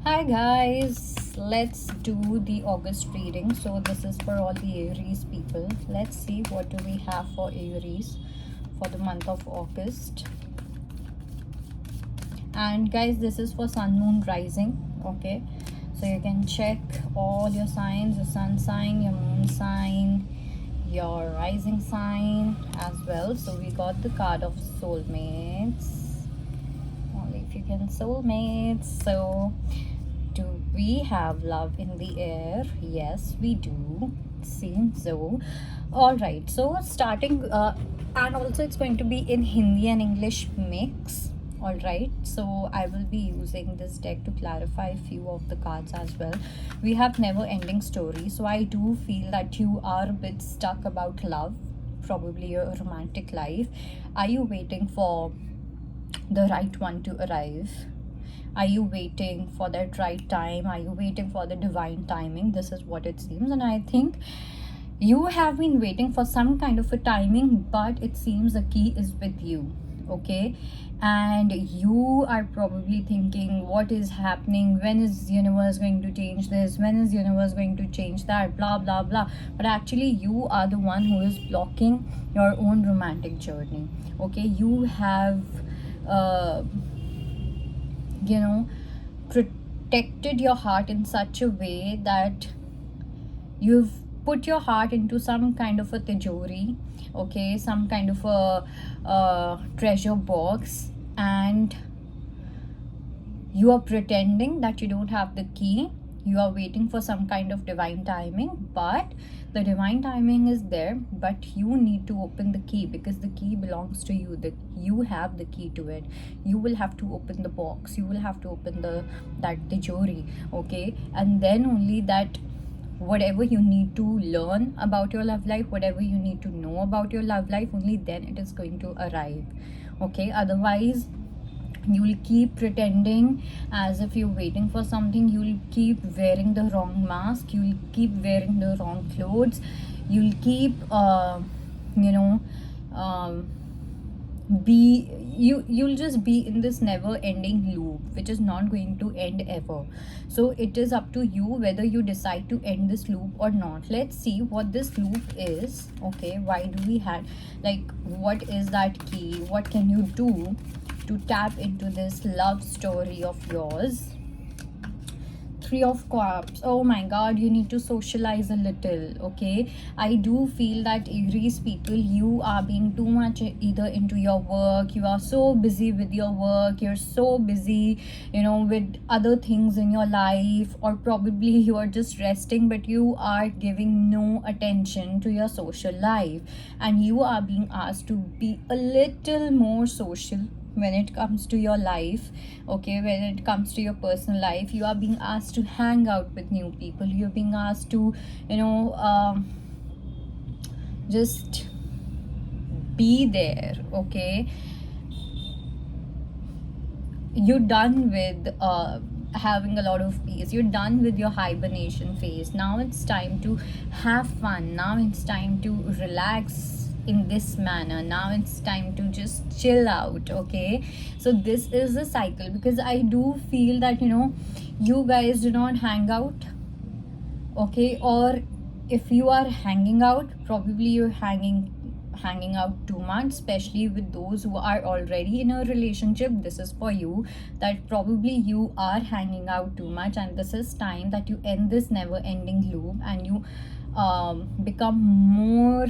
Hi guys, let's do the August reading. So this is for all the Aries people. Let's see what do we have for Aries for the month of August. And guys, this is for Sun, Moon, Rising. Okay, so you can check all your signs: your Sun sign, your Moon sign, your Rising sign as well. So we got the card of soulmates. Only if you can soulmates. So do we have love in the air? Yes, we do. Seems so. All right. So starting, and also it's going to be in Hindi and English mix. All right. So I will be using this deck to clarify a few of the cards as well. We have never-ending story. So I do feel that you are a bit stuck about love, probably your romantic life. Are you waiting for the right one to arrive? Are you waiting for that right time? Are you waiting for the divine timing? This is what it seems. And I think you have been waiting for some kind of a timing, but it seems the key is with you. Okay, and you are probably thinking, what is happening? When is universe going to change this? When is universe going to change that? Blah blah blah. But actually you are the one who is blocking your own romantic journey. Okay, you have uh you know protected your heart in such a way that you've put your heart into some kind of a tijori, okay, some kind of a treasure box, and you are pretending that you don't have the key. You are waiting for some kind of divine timing, but the divine timing is there, but you need to open the key because the key belongs to you. That you have the key to it. You will have to open the box. You will have to open that tijori, okay, and then only that whatever you need to learn about your love life, whatever you need to know about your love life, only then it is going to arrive. Okay, otherwise you will keep pretending as if you're waiting for something. You'll keep wearing the wrong mask, you'll keep wearing the wrong clothes, you'll keep you know um, be you'll just be in this never ending loop which is not going to end ever. So it is up to you whether you decide to end this loop or not. Let's see what this loop is. Okay, why do we have, like, what is that key? What can you do to tap into this love story of yours? Three of cups. Oh my god, you need to socialize a little. Okay, I do feel that Aries people, you are being too much either into your work. You are so busy with your work, you're so busy, with other things in your life, or probably you are just resting, but you are giving no attention to your social life, and you are being asked to be a little more social when it comes to your life. Okay, when it comes to your personal life, you are being asked to hang out with new people. You're being asked to just be there. Okay, you're done with having a lot of peace. You're done with your hibernation phase. Now it's time to have fun. Now it's time to relax in this manner. Now it's time to just chill out. Okay, so this is a cycle, because I do feel that you guys do not hang out. Okay, or if you are hanging out, probably you're hanging out too much, especially with those who are already in a relationship. This is for you, that probably you are hanging out too much, and this is time that you end this never ending loop, and you become more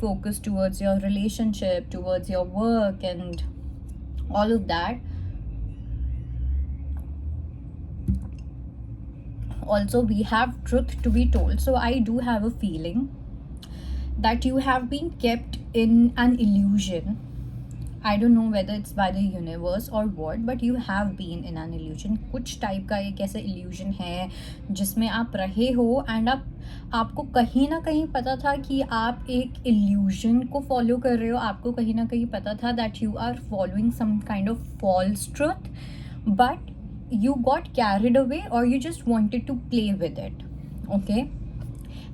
focused towards your relationship, towards your work, and all of that. Also, we have truth to be told. So I do have a feeling that you have been kept in an illusion. I don't know whether it's by the universe or what, but you have been in an illusion. कुछ type का एक ऐसा illusion है जिसमें आप रहे हो, and आपको कहीं ना कहीं पता था कि आप एक illusion को follow कर रहे हो. आपको कहीं ना कहीं पता था that you are following some kind of false truth, but you got carried away, or you just wanted to play with it. Okay,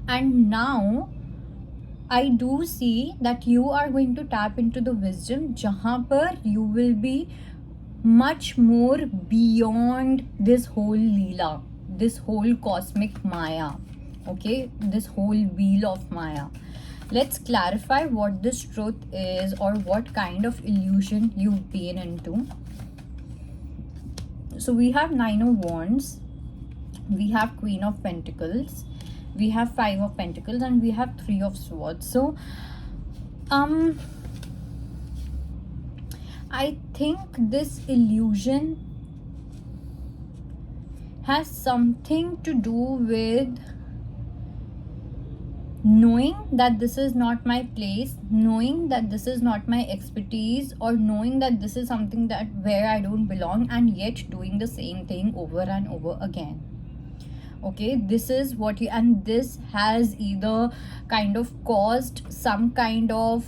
and now I do see that you are going to tap into the wisdom, jahan par you will be much more beyond this whole Leela, this whole cosmic Maya, okay, this whole wheel of Maya. Let's clarify what this truth is, or what kind of illusion you've been into. So we have Nine of Wands, we have Queen of Pentacles, we have Five of Pentacles, and we have Three of Swords. So I think this illusion has something to do with knowing that this is not my place, knowing that this is not my expertise, or knowing that this is something that where I don't belong, and yet doing the same thing over and over again. Okay, this is what you, and this has either kind of caused some kind of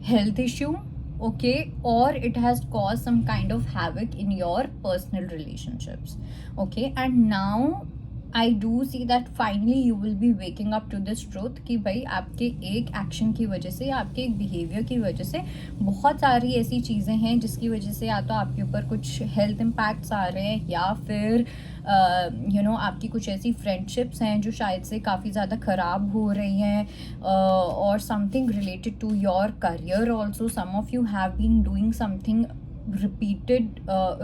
health issue, okay, or it has caused some kind of havoc in your personal relationships, okay. And now I do see that finally you will be waking up to this truth कि भाई आपके एक action की वजह से, आपके एक behaviour की वजह से बहुत सारी ऐसी चीज़ें हैं जिसकी वजह से या तो आपके ऊपर कुछ हेल्थ इम्पैक्ट्स आ रहे हैं, या फिर आपकी कुछ ऐसी फ्रेंडशिप्स हैं जो शायद से काफ़ी ज़्यादा ख़राब हो रही हैं, और something related to your career also. Some of you have been doing something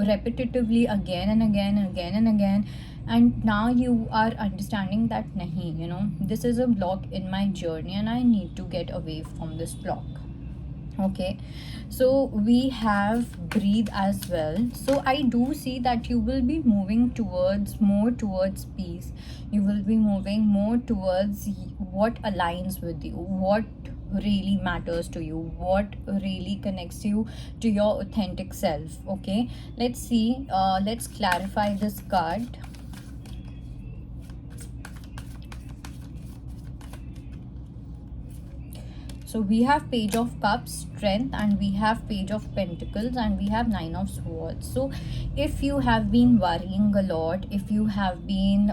repetitively again and again and again and again, and now you are understanding that nahi, this is a block in my journey and I need to get away from this block. Okay, so we have breathe as well. So I do see that you will be moving more towards peace. You will be moving more towards what aligns with you, what really matters to you, what really connects you to your authentic self. Okay, let's see, let's clarify this card. So we have Page of Cups, Strength, and we have Page of Pentacles, and we have Nine of Swords. So if you have been worrying a lot, if you have been,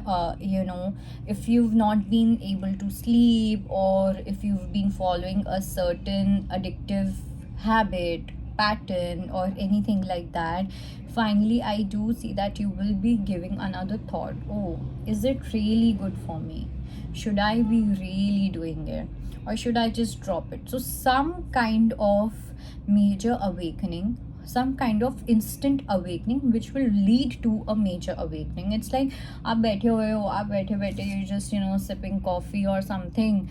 if you've not been able to sleep, or if you've been following a certain addictive habit, pattern, or anything like that, finally I do see that you will be giving another thought. Oh, is it really good for me? Should I be really doing it? Or should I just drop it? So some kind of major awakening, some kind of instant awakening which will lead to a major awakening. It's like आप बैठे हुए हो, आप बैठे बैठे you just sipping coffee or something,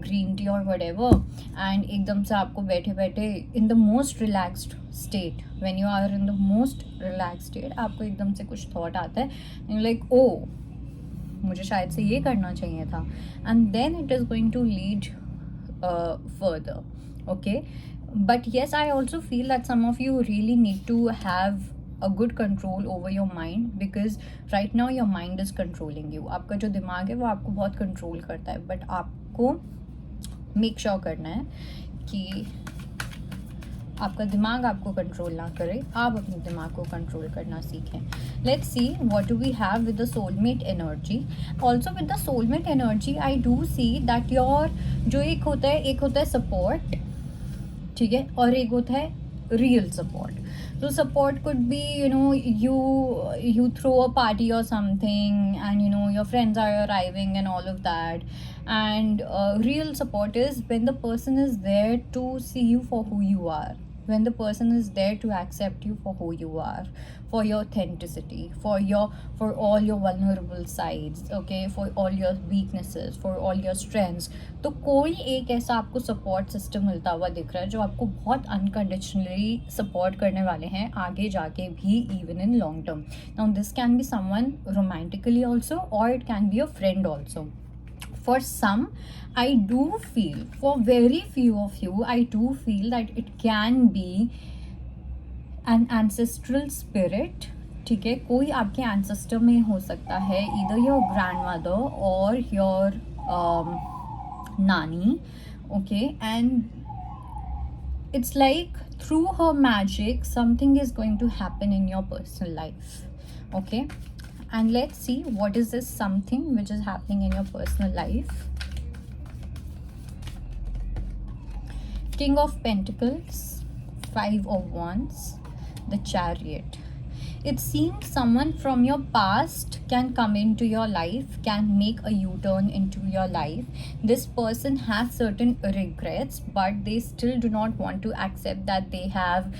green tea or whatever, and एकदम से आपको बैठे बैठे in the most relaxed state, when you are in the most relaxed state, आपको एकदम से कुछ thought आता है and you're like, oh, मुझे शायद से ये करना चाहिए था, and then it is going to lead further. Okay, but yes, I also feel that some of you really need to have a good control over your mind, because right now your mind is controlling you. आपका जो दिमाग है वो आपको बहुत control करता है, but आपको मेक श्योर करना है कि आपका दिमाग आपको कंट्रोल ना करे, आप अपने दिमाग को कंट्रोल करना सीखें. Let's see what do we have with the soulmate energy. Also with the soulmate energy I do see that your जो एक होता है सपोर्ट, ठीक है, और एक होता है real support. So support could be you throw a party or something, and your friends are arriving and all of that, and real support is when the person is there to see you for who you are, when the person is there to accept you for who you are, for your authenticity, for all your vulnerable sides, okay, for all your weaknesses, for all your strengths. तो कोई एक ऐसा आपको support system मिलता हुआ दिख रहा है जो आपको बहुत अनकंडीशनली सपोर्ट करने वाले हैं आगे जाके भी, even in long term. Now this can be someone romantically also, और it can be a friend also. For some, I do feel, for very few of you, I do feel that it can be an ancestral spirit. ठीक है, कोई आपके ancestor में हो सकता है, either your grandmother or your nani, okay, and it's like through her magic something is going to happen in your personal life. Okay, and let's see what is this something which is happening in your personal life. King of Pentacles, 5 of Wands, the Chariot. It seems someone from your past can come into your life, can make a U-turn into your life. This person has certain regrets, but they still do not want to accept that they have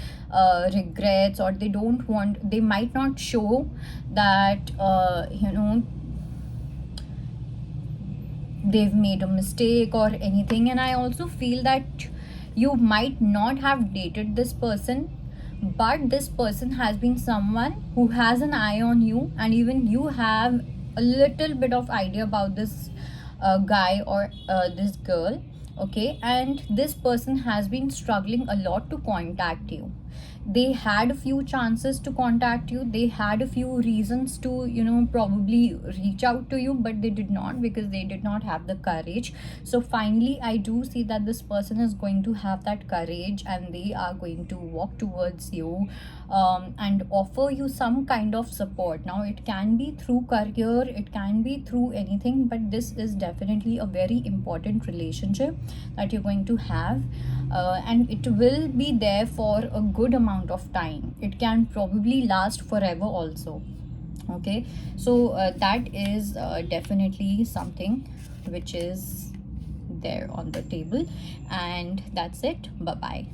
regrets, or they might not show that, they've made a mistake or anything. And I also feel that you might not have dated this person, but this person has been someone who has an eye on you, and even you have a little bit of idea about this guy or this girl. Okay, and this person has been struggling a lot to contact you. They had a few chances to contact you, they had a few reasons to, probably reach out to you, but they did not, because they did not have the courage. So finally I do see that this person is going to have that courage, and they are going to walk towards you, and offer you some kind of support. Now it can be through career, it can be through anything, but this is definitely a very important relationship that you're going to have, and it will be there for a good amount of time. It can probably last forever also. Okay, so that is definitely something which is there on the table. And that's it. Bye bye.